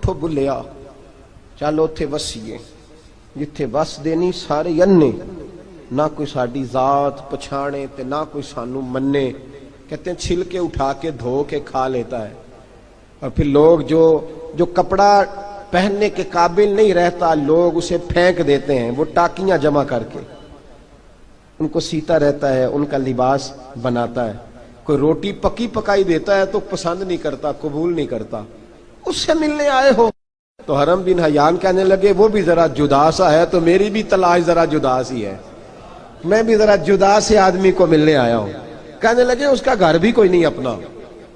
اٹھو بلیا چل اوتھے وسیے جتھے وس دینی سارے انے، نہ کوئی ساڈی ذات پچھانے تے نہ کوئی سانو منے۔ کہتے ہیں چھلکے اٹھا کے دھو کے کھا لیتا ہے، اور پھر لوگ جو کپڑا پہننے کے قابل نہیں رہتا لوگ اسے پھینک دیتے ہیں، وہ ٹاکیاں جمع کر کے ان کو سیتا رہتا ہے، ان کا لباس بناتا ہے۔ کوئی روٹی پکی پکائی دیتا ہے تو پسند نہیں کرتا، قبول نہیں کرتا، اس سے ملنے آئے ہو۔ تو حرم بن حیان کہنے لگے وہ بھی ذرا جدا سا ہے تو میری بھی تلاش ذرا جدا سی ہے، میں بھی ذرا جدا سے آدمی کو ملنے آیا ہوں۔ کہنے لگے اس کا گھر بھی کوئی نہیں اپنا،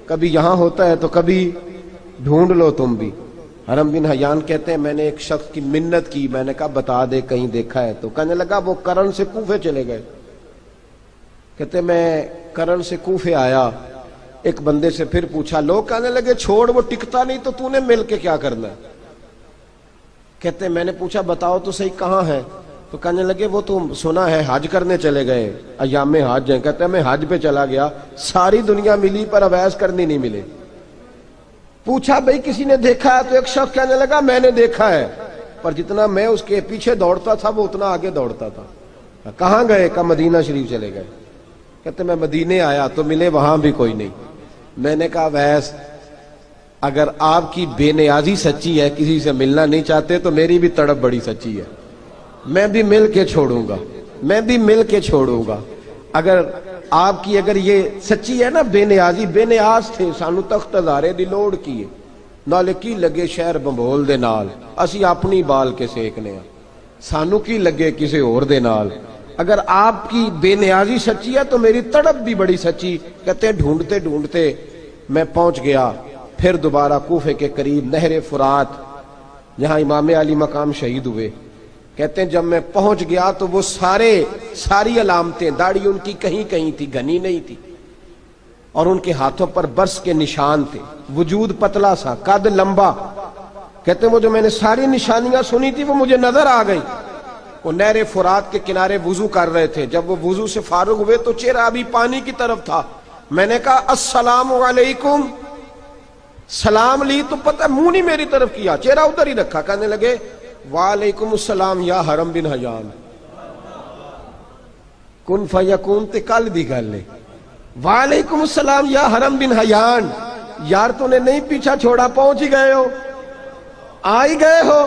کبھی یہاں ہوتا ہے تو کبھی ڈھونڈ لو تم بھی۔ حرم بن حیان کہتے ہیں میں نے ایک شخص کی منت کی، میں نے کہا بتا دے کہیں دیکھا ہے تو۔ کہنے لگا وہ کرن سے کوفے چلے گئے۔ کہتے میں کرن سے کوفے آیا، ایک بندے سے پھر پوچھا، لوگ کہنے لگے چھوڑ وہ ٹکتا نہیں تو نے مل کے کیا کرنا ہے۔ کہتے میں نے پوچھا بتاؤ تو صحیح کہاں ہے، تو کہنے لگے وہ تو سنا ہے حج کرنے چلے گئے، ایام حج ہیں۔ کہتے ہیں میں حج پہ چلا گیا، ساری دنیا ملی پر اویس کرنی نہیں ملے۔ پوچھا بھئی کسی نے دیکھا ہے تو ایک شخص کہنے لگا میں نے دیکھا ہے، پر جتنا میں اس کے پیچھے دوڑتا تھا وہ اتنا آگے دوڑتا تھا۔ کہاں گئے؟ کہ مدینہ شریف چلے گئے۔ کہتے میں مدینے آیا تو ملے وہاں بھی کوئی نہیں۔ میں نے کہا ویس اگر آپ کی بے نیازی سچی ہے، کسی سے ملنا نہیں چاہتے، تو میری بھی تڑپ بڑی سچی ہے، میں بھی مل کے چھوڑوں گا، میں بھی مل کے چھوڑوں گا۔ اگر آپ کی اگر یہ سچی ہے نا بے نیازی، بے نیاز تھے، سانو تخت ہزارے دی لوڑ کیے نالے کی لگے شہر بمبول دے نال، اسی اپنی بال کے سیکنے ہیں، سانو کی لگے کسی اور دے نال۔ اگر آپ کی بے نیازی سچی ہے تو میری تڑپ بھی بڑی سچی۔ کہتے ہیں ڈھونڈتے ڈھونڈتے میں پہنچ گیا پھر دوبارہ کوفے کے قریب نہر فرات جہاں امام علی مقام شہید ہوئے۔ کہتے ہیں جب میں پہنچ گیا تو وہ ساری علامتیں، داڑھی ان کی کہیں کہیں تھی، گھنی نہیں تھی، اور ان کے ہاتھوں پر برس کے نشان تھے، وجود پتلا سا، قد لمبا۔ کہتے ہیں وہ جو میں نے ساری نشانیاں سنی تھی وہ مجھے نظر آ گئی۔ وہ نہر فرات کے کنارے وضو کر رہے تھے، جب وہ وضو سے فارغ ہوئے تو چہرہ ابھی پانی کی طرف تھا۔ میں نے کہا السلام علیکم، سلام لی تو پتہ منہ نہیں میری طرف کیا، چہرہ ادھر ہی رکھا۔ کہنے لگے وعلیکم السلام یا حرم بن حیان، کن فیکون تے کل دی گل ہے۔ وعلیکم السلام یا حرم بن حیان، یار تو نے نہیں پیچھا چھوڑا، پہنچ ہی گئے ہو، آ ہی گئے ہو۔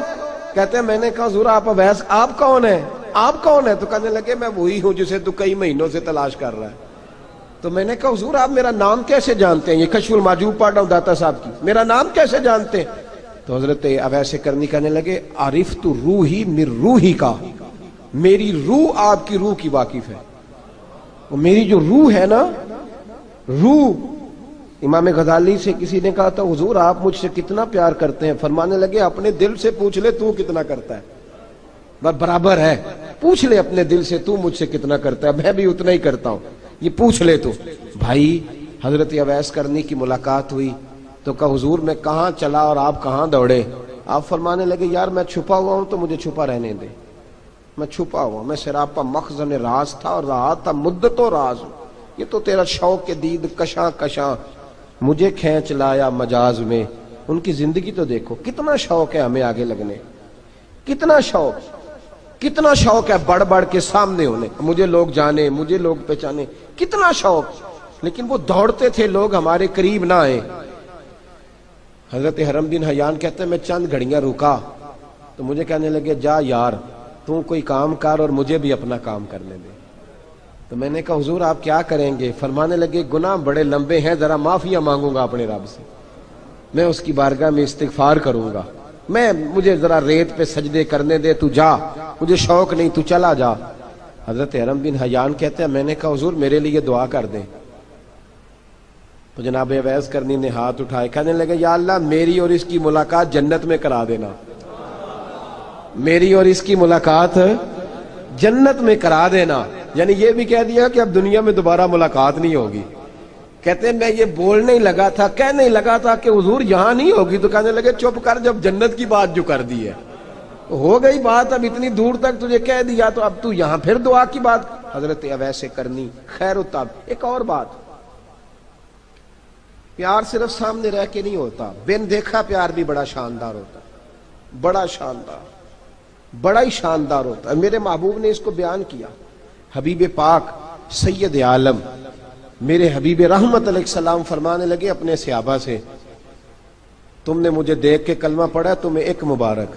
کہتے ہیں میں نے کہا حضور آپ اویس، آپ کون ہیں؟ آپ کون ہیں؟ تو کہنے لگے میں وہی ہوں جسے تو کئی مہینوں سے تلاش کر رہا ہے۔ تو میں نے کہا حضور آپ میرا نام کیسے جانتے ہیں؟ یہ کشف المحجوب پڑھ رہا ہوں داتا صاحب کی، میرا نام کیسے جانتے ہیں؟ تو حضرت اویس کرنی کہنے لگے عرفت روحی من روحی کا، میری روح آپ کی روح کی واقف ہے۔ وہ میری جو روح ہے نا، روح، امام غزالی سے کسی نے کہا تھا حضور آپ مجھ سے کتنا پیار کرتے ہیں؟ فرمانے لگے اپنے دل سے پوچھ لے تو کتنا کرتا ہے، برابر ہے، پوچھ لے اپنے دل سے تو مجھ سے کتنا کرتا ہے، میں بھی اتنا ہی کرتا ہوں، یہ پوچھ لے تو۔ بھائی حضرت اویس کرنی کی ملاقات ہوئی تو کہا حضور میں کہاں چلا اور آپ کہاں دوڑے؟ آپ فرمانے لگے یار میں چھپا ہوا ہوں تو مجھے چھپا رہنے دے، میں چھپا ہوا، میں سراپا مخزن راز تھا اور رہا تھا مدت و راز۔ یہ تو تیرا شوق کے دید کشاں کشاں مجھے کھینچ لایا مجاز میں۔ ان کی زندگی تو دیکھو، کتنا شوق ہے ہمیں آگے لگنے، کتنا شوق ہے بڑھ بڑھ کے سامنے ہونے، مجھے لوگ جانے، مجھے لوگ پہچانے، کتنا شوق، لیکن وہ دوڑتے تھے لوگ ہمارے قریب نہ آئے۔ حضرت حرم بن حیان کہتے ہیں میں چند گھڑیاں رکا تو مجھے کہنے لگے جا یار تو کوئی کام کر اور مجھے بھی اپنا کام کرنے دے۔ تو میں نے کہا حضور آپ کیا کریں گے؟ فرمانے لگے گناہ بڑے لمبے ہیں، ذرا معافیاں مانگوں گا اپنے رب سے، میں اس کی بارگاہ میں استغفار کروں گا، مجھے ذرا ریت پہ سجدے کرنے دے، تو جا، مجھے شوق نہیں، تو چلا جا۔ حضرت حرم بن حیان کہتے ہیں میں نے کہا حضور میرے لیے دعا کر دیں۔ تو جناب اویس کرنی نے ہاتھ اٹھائے، کہنے لگے یا اللہ میری اور اس کی ملاقات جنت میں کرا دینا، میری اور اس کی ملاقات جنت میں کرا دینا۔ یعنی یہ بھی کہہ دیا کہ اب دنیا میں دوبارہ ملاقات نہیں ہوگی۔ کہتے ہیں میں یہ بولنے ہی لگا تھا، کہنے ہی لگا تھا کہ حضور یہاں نہیں ہوگی، تو کہنے لگے چپ کر، جب جنت کی بات جو کر دی ہے ہو گئی بات، اب اتنی دور تک تجھے کہہ دیا تو اب تو یہاں پھر دعا کی بات۔ حضرت اویس کرنی خیر التاب۔ ایک اور بات، پیار صرف سامنے رہ کے نہیں ہوتا، بن دیکھا پیار بھی بڑا شاندار ہوتا ہے۔ بڑا شاندار، بڑا ہی شاندار ہوتا ہے. میرے محبوب نے اس کو بیان کیا. حبیب پاک سید عالم میرے حبیب رحمت علیہ السلام فرمانے لگے اپنے صحابہ سے، تم نے مجھے دیکھ کے کلمہ پڑھا، تمہیں ایک مبارک،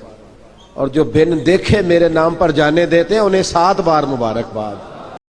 اور جو بن دیکھے میرے نام پر جانے دیتے ہیں انہیں 7 بار مبارکباد.